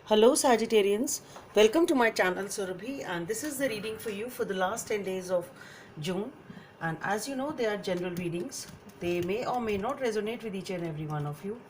Hello Sagittarians, welcome to my channel Surabhi, and this is the reading for you for the last 10 days of June. And as you know, they are general readings. They may or may not resonate with each and every one of you.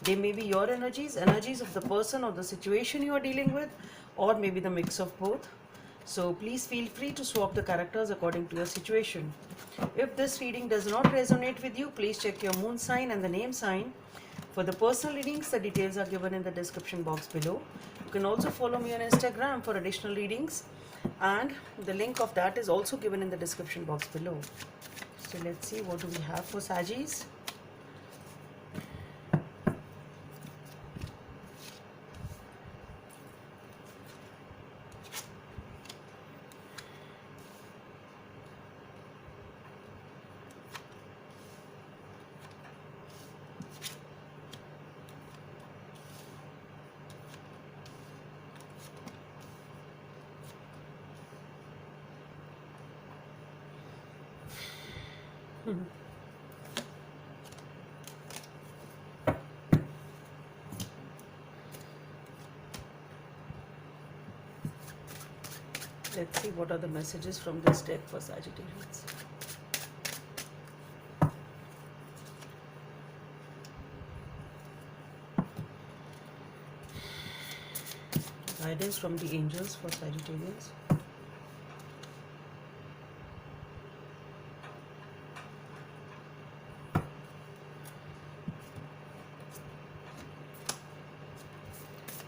They may be your energies of the person or the situation you are dealing with, or maybe the mix of both. So please feel free to swap the characters according to your situation. If this reading does not resonate with you, please check your moon sign and the name sign. For the personal readings, the details are given in the description box below. You can also follow me on Instagram for additional readings, and the link of that is also given in the description box below. So let's see, what do we have for Saggies? Let's see what are the messages from this deck for Sagittarians. Guidance from the angels for Sagittarians.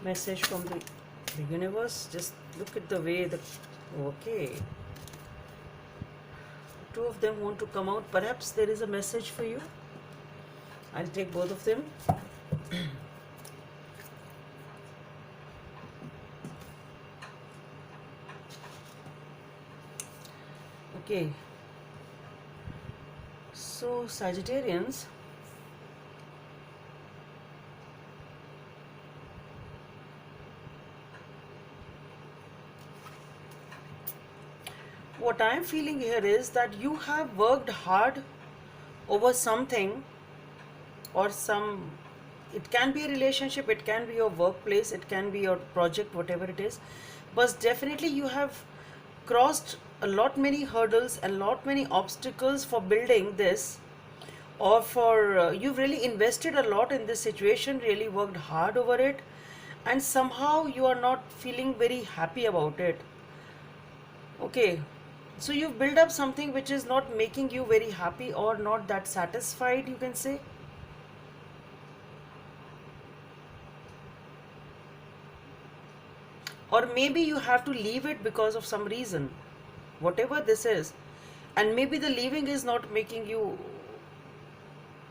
Message from the universe. Just look at the way the okay, two of them want to come out. Perhaps there is a message for you. I'll take both of them. Okay, so Sagittarians, what I am feeling here is that you have worked hard over something, or it can be a relationship, it can be your workplace, it can be your project, whatever it is, but definitely you have crossed a lot many hurdles and lot many obstacles for building this, or for you've really invested a lot in this situation, really worked hard over it, and somehow you are not feeling very happy about it. Okay, so you've built up something which is not making you very happy or not that satisfied, you can say. Or maybe you have to leave it because of some reason, whatever this is, and maybe the leaving is not making you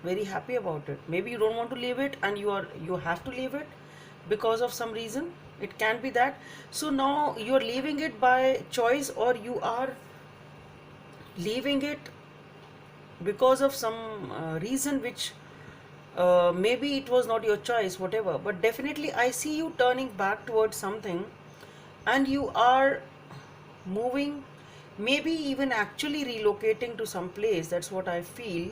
very happy about it. Maybe you don't want to leave it and you have to leave it because of some reason. It can be that. So now you're leaving it by choice, or you are leaving it because of some reason which maybe it was not your choice, whatever, but definitely I see you turning back towards something, and you are moving, maybe even actually relocating to some place. That's what I feel.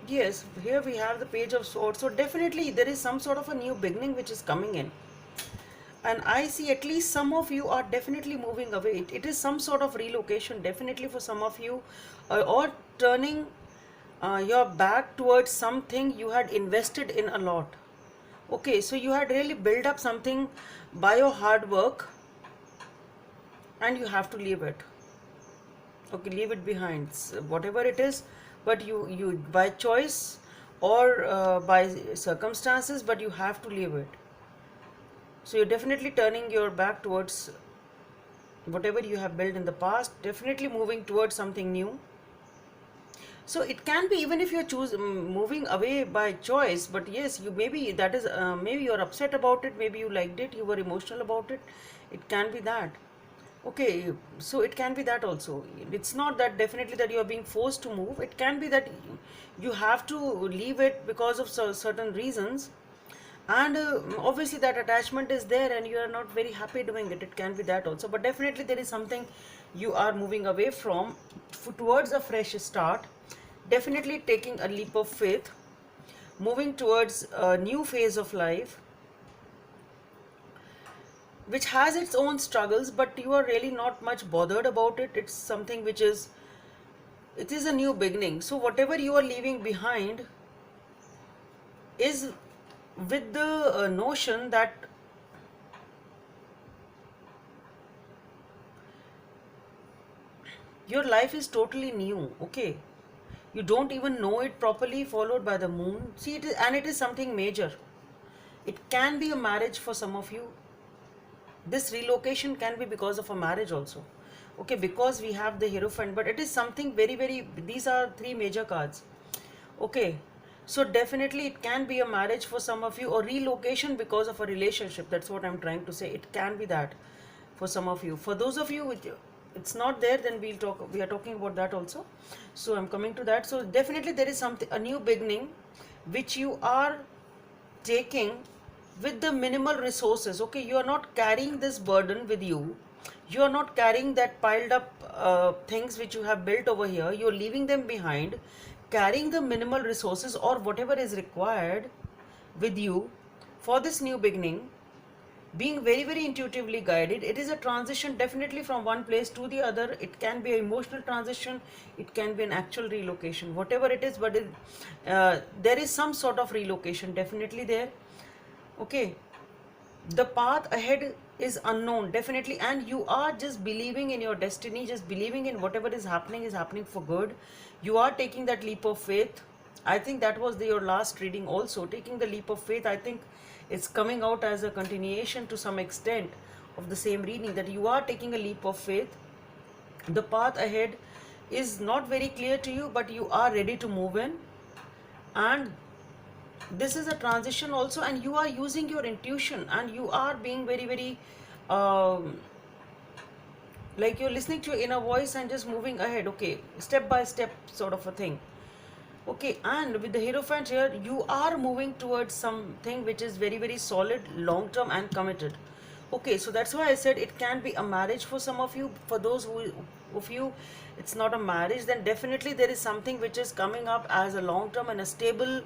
Yes, here we have the Page of Swords. So definitely there is some sort of a new beginning which is coming in. And I see at least some of you are definitely moving away. It is some sort of relocation, definitely for some of you, or turning your back towards something you had invested in a lot. Okay, so you had really built up something by your hard work, and you have to leave it. Okay, leave it behind, whatever it is, but you by choice or by circumstances, but you have to leave it. So you're definitely turning your back towards whatever you have built in the past, definitely moving towards something new. So it can be even if you're moving away by choice, but yes, you maybe that is maybe you're upset about it, maybe you liked it, you were emotional about it. It can be that. Okay, so it can be that also. It's not that definitely that you are being forced to move. It can be that you have to leave it because of certain reasons, And obviously that attachment is there and you are not very happy doing it. It can be that also, but definitely there is something you are moving away from towards a fresh start, definitely taking a leap of faith, moving towards a new phase of life which has its own struggles, but you are really not much bothered about it. It's something which is, it is a new beginning. So whatever you are leaving behind is with the notion that your life is totally new. Okay, you don't even know it properly, followed by the moon. See, it is, and it is something major. It can be a marriage for some of you. This relocation can be because of a marriage also. Okay, because we have the Hierophant, but it is something very very, these are three major cards. Okay, so definitely it can be a marriage for some of you, or relocation because of a relationship. That's what I'm trying to say. It can be that for some of you. For those of you with, it's not there, then we'll talk, we are talking about that also. So I'm coming to that. So definitely there is something, a new beginning which you are taking with the minimal resources. Okay, you are not carrying this burden with you. You are not carrying that piled up things which you have built over here. You're leaving them behind, carrying the minimal resources or whatever is required with you for this new beginning, being very very intuitively guided. It is a transition definitely from one place to the other. It can be an emotional transition, it can be an actual relocation, whatever it is, but there is some sort of relocation definitely there. Okay, the path ahead is unknown definitely, and you are just believing in your destiny, just believing in whatever is happening for good. You are taking that leap of faith. I think that was your last reading also, taking the leap of faith. I think it's coming out as a continuation to some extent of the same reading, that you are taking a leap of faith. The path ahead is not very clear to you, but you are ready to move in, and this is a transition also, and you are using your intuition, and you are being very very um, like you're listening to your inner voice and just moving ahead. Okay, step by step sort of a thing. Okay, and with the Hierophant here, you are moving towards something which is very very solid, long term and committed. Okay, so that's why I said it can be a marriage for some of you. For those who of you it's not a marriage, then definitely there is something which is coming up as a long term and a stable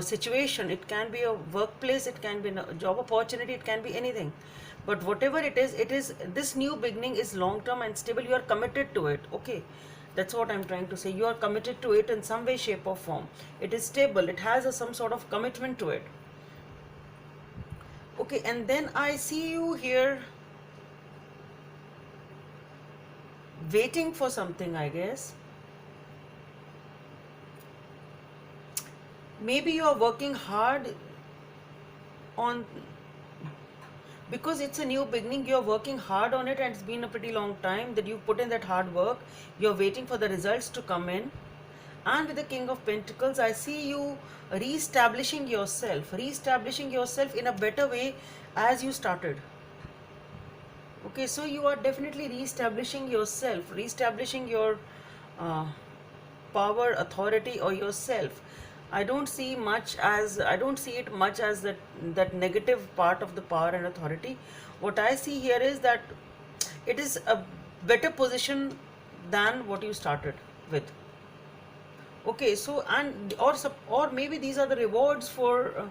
situation. It can be a workplace, it can be a job opportunity, it can be anything, but whatever it is this new beginning is long term and stable. You are committed to it. Okay, that's what I'm trying to say. You are committed to it in some way shape or form. It is stable, it has some sort of commitment to it. Okay, and then I see you here waiting for something, I guess. Maybe you are working hard on, because it's a new beginning, you're working hard on it and it's been a pretty long time that you put in that hard work. You're waiting for the results to come in. And with the King of Pentacles, I see you reestablishing yourself in a better way as you started. Okay, so you are definitely reestablishing yourself, reestablishing your uh, power, authority, or yourself. I don't see it much as that negative part of the power and authority. What I see here is that it is a better position than what you started with. Okay, so and or maybe these are the rewards for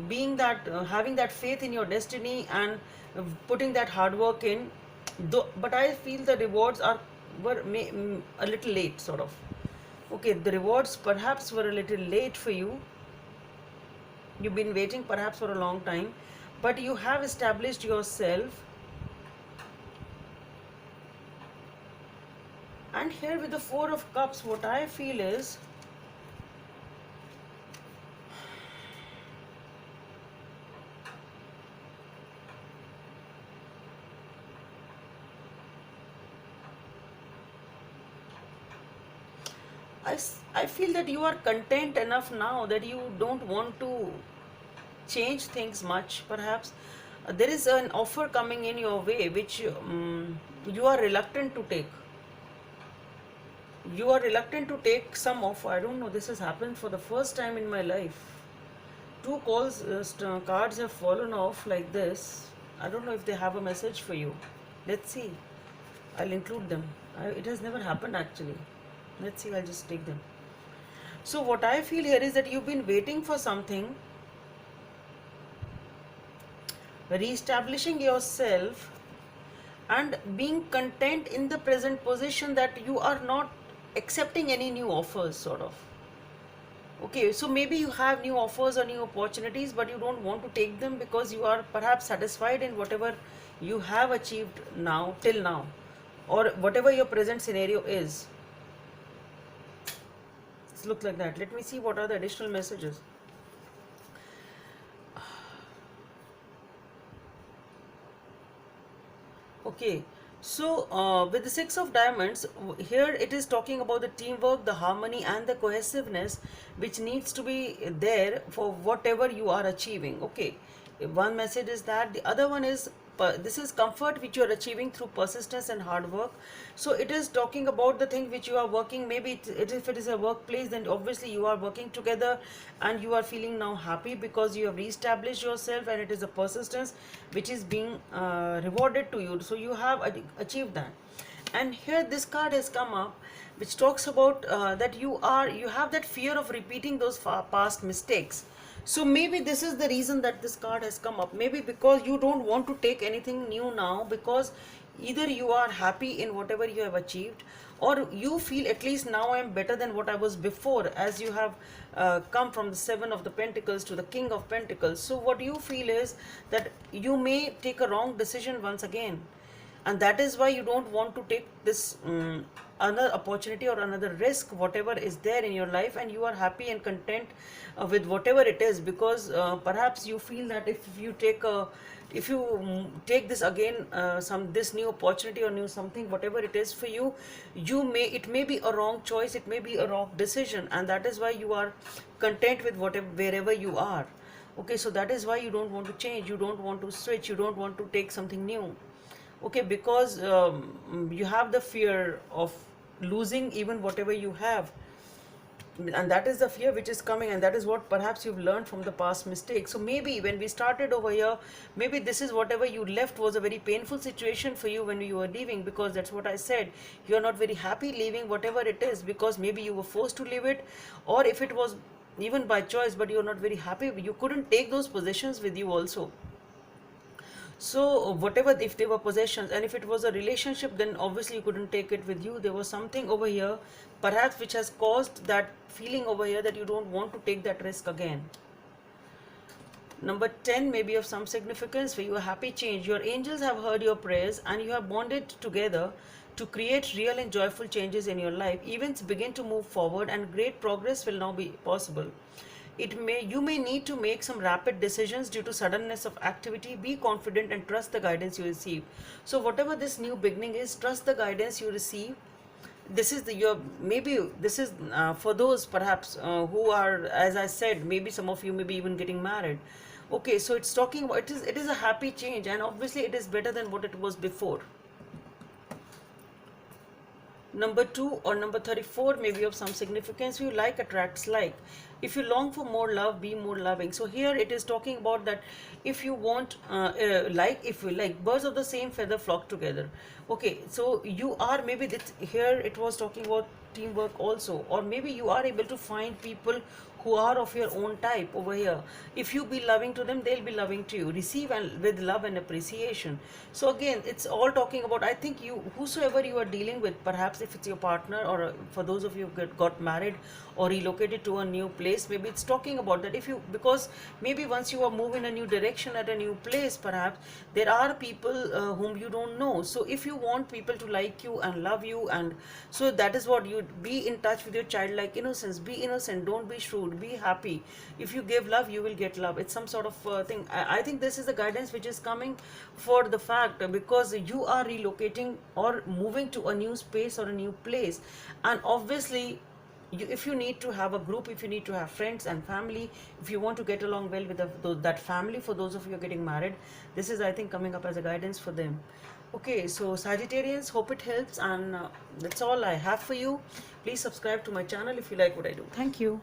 being that having that faith in your destiny and putting that hard work in. Though, but I feel the rewards are a little late, sort of. Okay, the rewards perhaps were a little late for you. You've been waiting perhaps for a long time, but you have established yourself. And here with the Four of Cups, what I feel is I feel that you are content enough now that you don't want to change things much. Perhaps there is an offer coming in your way which you are reluctant to take. You are reluctant to take some offer. I don't know, this has happened for the first time in my life. two calls cards have fallen off like this. I don't know if they have a message for you. Let's see. I'll include them. It has never happened actually. Let's see. I'll just take them. So what I feel here is that you've been waiting for something, reestablishing yourself and being content in the present position, that you are not accepting any new offers, sort of. Okay, so maybe you have new offers or new opportunities, but you don't want to take them because you are perhaps satisfied in whatever you have achieved now, till now, or whatever your present scenario is. It's look like that. Let me see what are the additional messages. Okay, so with the Six of Diamonds, here it is talking about the teamwork, the harmony, and the cohesiveness which needs to be there for whatever you are achieving. Okay, one message is that, the other one is this is comfort which you are achieving through persistence and hard work. So it is talking about the thing which you are working. Maybe if it is a workplace, then obviously you are working together and you are feeling now happy because you have reestablished yourself, and it is a persistence which is being rewarded to you. So you have achieved that. And here this card has come up which talks about that you have that fear of repeating those past mistakes. So maybe this is the reason that this card has come up. Maybe because you don't want to take anything new now, because either you are happy in whatever you have achieved, or you feel at least now I am better than what I was before, as you have come from the Seven of the Pentacles to the King of Pentacles. So what you feel is that you may take a wrong decision once again, and that is why you don't want to take this another opportunity or another risk, whatever is there in your life, and you are happy and content with whatever it is, because perhaps you feel that if you take this again, this new opportunity or new something, whatever it is for you, it may be a wrong choice, it may be a wrong decision, and that is why you are content with wherever you are. Okay, so that is why you don't want to change, you don't want to switch, you don't want to take something new. Okay, because you have the fear of losing even whatever you have, and that is the fear which is coming, and that is what perhaps you've learned from the past mistakes. So maybe when we started over here, maybe this is whatever you left was a very painful situation for you when you were leaving, because that's what I said, you are not very happy leaving whatever it is, because maybe you were forced to leave it, or if it was even by choice, but you're not very happy, you couldn't take those possessions with you also. So whatever, if they were possessions, and if it was a relationship, then obviously you couldn't take it with you. There was something over here perhaps which has caused that feeling over here that you don't want to take that risk again. Number 10 may be of some significance for you, a happy change. Your angels have heard your prayers and you have bonded together to create real and joyful changes in your life. Events begin to move forward and great progress will now be possible. You may need to make some rapid decisions due to suddenness of activity. Be confident and trust the guidance you receive. So whatever this new beginning is, trust the guidance you receive. This is maybe this is for those perhaps who are, as I said, maybe some of you may be even getting married. Okay, so it's talking about, it is a happy change, and obviously it is better than what it was before. Number 2 or number 34 may be of some significance. You like attracts like. If you long for more love, be more loving. So here it is talking about that if you want, if you like, birds of the same feather flock together. Okay, so you are, maybe here it was talking about teamwork also, or maybe you are able to find people who are of your own type over here. If you be loving to them, they'll be loving to you. Receive and with love and appreciation. So again, it's all talking about, I think whosoever you are dealing with, perhaps if it's your partner, or for those of you who got married or relocated to a new place, maybe it's talking about that because maybe once you are moving in a new direction at a new place, perhaps there are people whom you don't know. So if you want people to like you and love you, and so that is what you be in touch with your childlike innocence. Be innocent, don't be shrewd, be happy. If you give love, you will get love. It's some sort of thing. I think this is the guidance which is coming for the fact, because you are relocating or moving to a new space or a new place, and obviously if you need to have a group, if you need to have friends and family, if you want to get along well with that family, for those of you who are getting married, this is, I think, coming up as a guidance for them. Okay, so Sagittarians, hope it helps, and that's all I have for you. Please subscribe to my channel if you like what I do. Thank you.